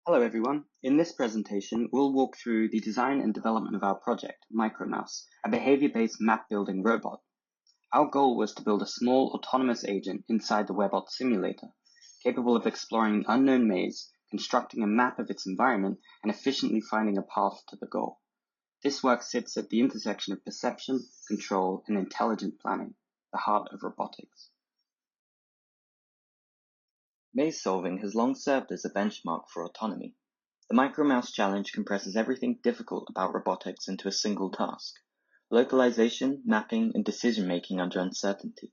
Hello everyone. In this presentation, we'll walk through the design and development of our project, Micromouse, a behavior-based map-building robot. Our goal was to build a small autonomous agent inside the Webots simulator, capable of exploring an unknown maze, constructing a map of its environment, and efficiently finding a path to the goal. This work sits at the intersection of perception, control, and intelligent planning, the heart of robotics. Maze solving has long served as a benchmark for autonomy. The Micromouse challenge compresses everything difficult about robotics into a single task: localization, mapping, and decision-making under uncertainty.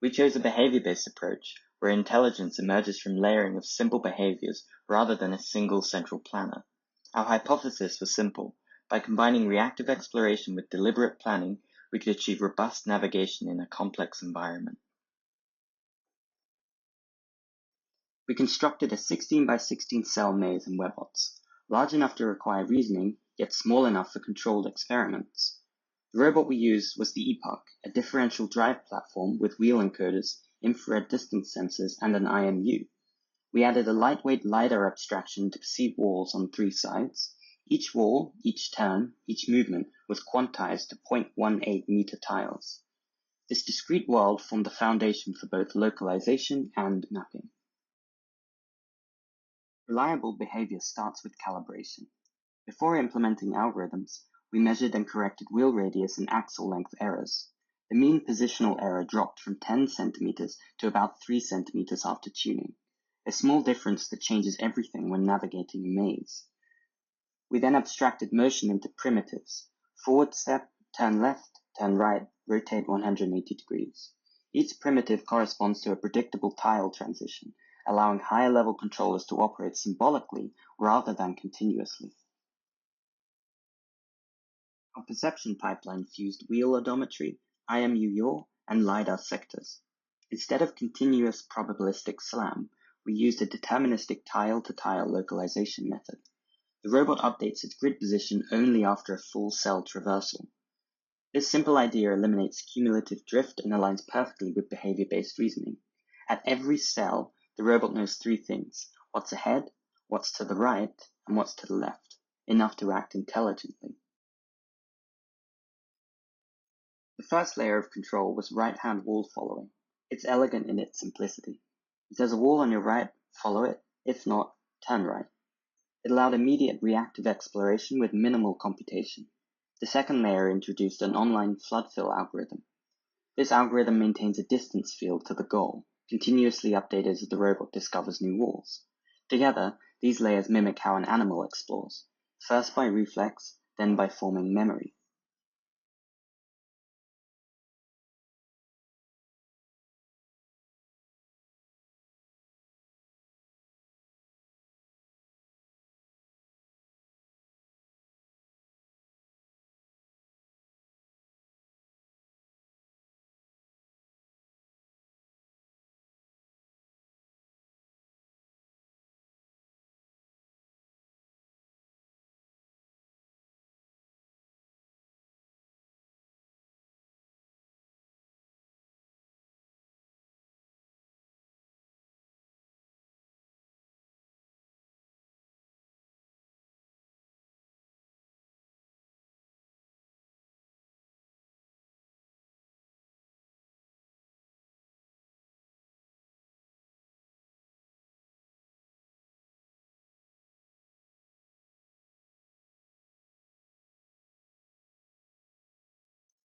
We chose a behavior-based approach, where intelligence emerges from layering of simple behaviors rather than a single central planner. Our hypothesis was simple. By combining reactive exploration with deliberate planning, we could achieve robust navigation in a complex environment. We constructed a 16 by 16 cell maze in Webots, large enough to require reasoning, yet small enough for controlled experiments. The robot we used was the Epoch, a differential drive platform with wheel encoders, infrared distance sensors, and an IMU. We added a lightweight LiDAR abstraction to perceive walls on 3 sides. Each wall, each turn, each movement was quantized to 0.18 meter tiles. This discrete world formed the foundation for both localization and mapping. Reliable behavior starts with calibration. Before implementing algorithms, we measured and corrected wheel radius and axle length errors. The mean positional error dropped from 10 centimeters to about 3 centimeters after tuning, a small difference that changes everything when navigating a maze. We then abstracted motion into primitives: forward step, turn left, turn right, rotate 180 degrees. Each primitive corresponds to a predictable tile transition, allowing higher level controllers to operate symbolically rather than continuously. Our perception pipeline fused wheel odometry, IMU yaw, and LiDAR sectors. Instead of continuous probabilistic SLAM, we used a deterministic tile-to-tile localization method. The robot updates its grid position only after a full cell traversal. This simple idea eliminates cumulative drift and aligns perfectly with behavior-based reasoning. At every cell, the robot knows 3 things: what's ahead, what's to the right, and what's to the left, enough to act intelligently. The first layer of control was right-hand wall following. It's elegant in its simplicity. If there's a wall on your right, follow it. If not, turn right. It allowed immediate reactive exploration with minimal computation. The second layer introduced an online flood fill algorithm. This algorithm maintains a distance field to the goal, continuously updated as the robot discovers new walls. Together, these layers mimic how an animal explores, first by reflex, then by forming memory.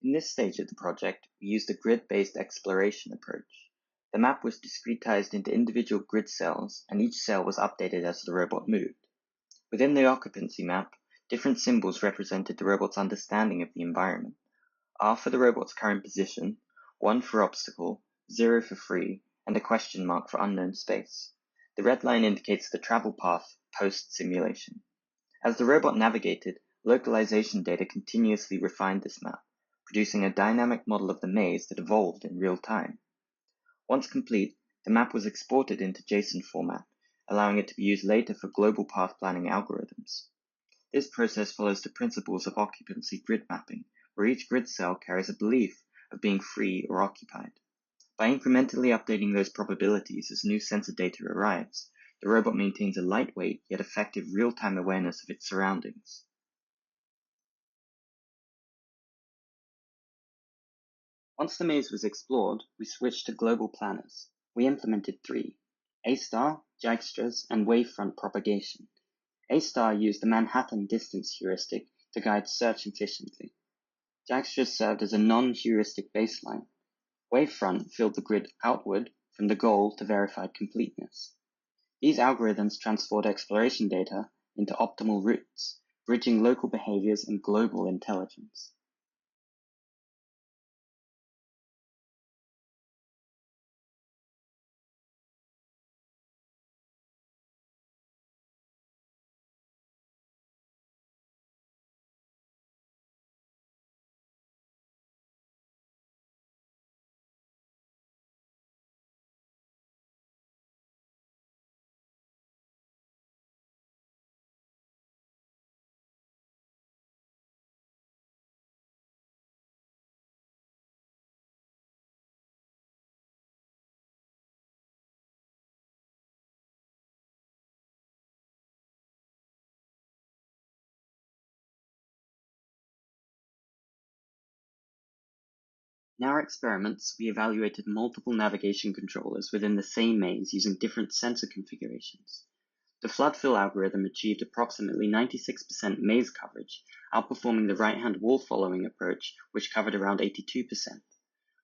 In this stage of the project, we used a grid-based exploration approach. The map was discretized into individual grid cells, and each cell was updated as the robot moved. Within the occupancy map, different symbols represented the robot's understanding of the environment. R for the robot's current position, 1 for obstacle, 0 for free, and a question mark for unknown space. The red line indicates the travel path post-simulation. As the robot navigated, localization data continuously refined this map, producing a dynamic model of the maze that evolved in real time. Once complete, the map was exported into JSON format, allowing it to be used later for global path planning algorithms. This process follows the principles of occupancy grid mapping, where each grid cell carries a belief of being free or occupied. By incrementally updating those probabilities as new sensor data arrives, the robot maintains a lightweight yet effective real-time awareness of its surroundings. Once the maze was explored, we switched to global planners. We implemented 3: A-star, Dijkstra's, and wavefront propagation. A-star used the Manhattan distance heuristic to guide search efficiently. Dijkstra served as a non-heuristic baseline. Wavefront filled the grid outward from the goal to verified completeness. These algorithms transformed exploration data into optimal routes, bridging local behaviors and global intelligence. In our experiments, we evaluated multiple navigation controllers within the same maze using different sensor configurations. The flood fill algorithm achieved approximately 96% maze coverage, outperforming the right-hand wall following approach, which covered around 82%.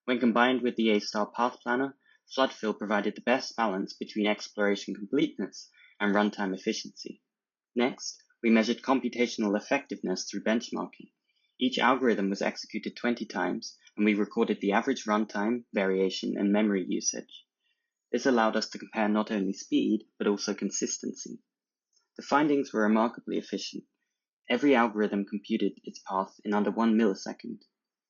When combined with the A-star path planner, flood fill provided the best balance between exploration completeness and runtime efficiency. Next, we measured computational effectiveness through benchmarking. Each algorithm was executed 20 times, and we recorded the average runtime, variation, and memory usage. This allowed us to compare not only speed, but also consistency. The findings were remarkably efficient. Every algorithm computed its path in under 1 millisecond.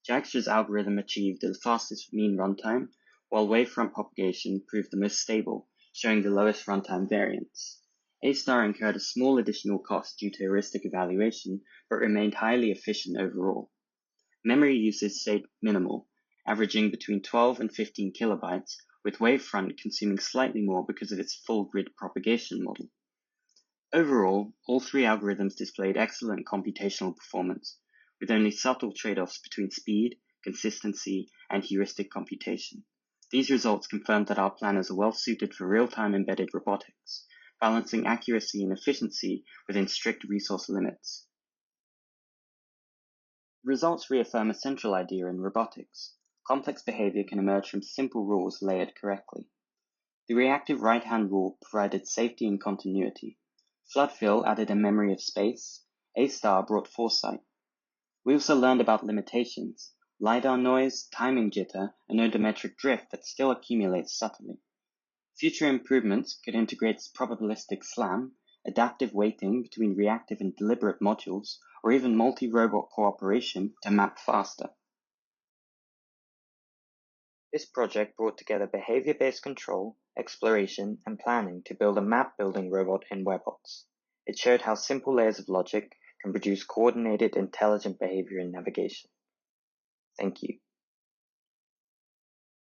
Dijkstra's algorithm achieved the fastest mean runtime, while wavefront propagation proved the most stable, showing the lowest runtime variance. A-star incurred a small additional cost due to heuristic evaluation, but remained highly efficient overall. Memory usage stayed minimal, averaging between 12 and 15 kilobytes, with wavefront consuming slightly more because of its full grid propagation model. Overall, all 3 algorithms displayed excellent computational performance, with only subtle trade-offs between speed, consistency, and heuristic computation. These results confirmed that our planners are well suited for real-time embedded robotics, balancing accuracy and efficiency within strict resource limits. The results reaffirm a central idea in robotics. Complex behavior can emerge from simple rules layered correctly. The reactive right-hand rule provided safety and continuity. Flood fill added a memory of space. A-star brought foresight. We also learned about limitations: LiDAR noise, timing jitter, and odometric drift that still accumulates subtly. Future improvements could integrate probabilistic SLAM, adaptive weighting between reactive and deliberate modules, or even multi-robot cooperation to map faster. This project brought together behavior-based control, exploration, and planning to build a map-building robot in Webots. It showed how simple layers of logic can produce coordinated, intelligent behavior in navigation. Thank you.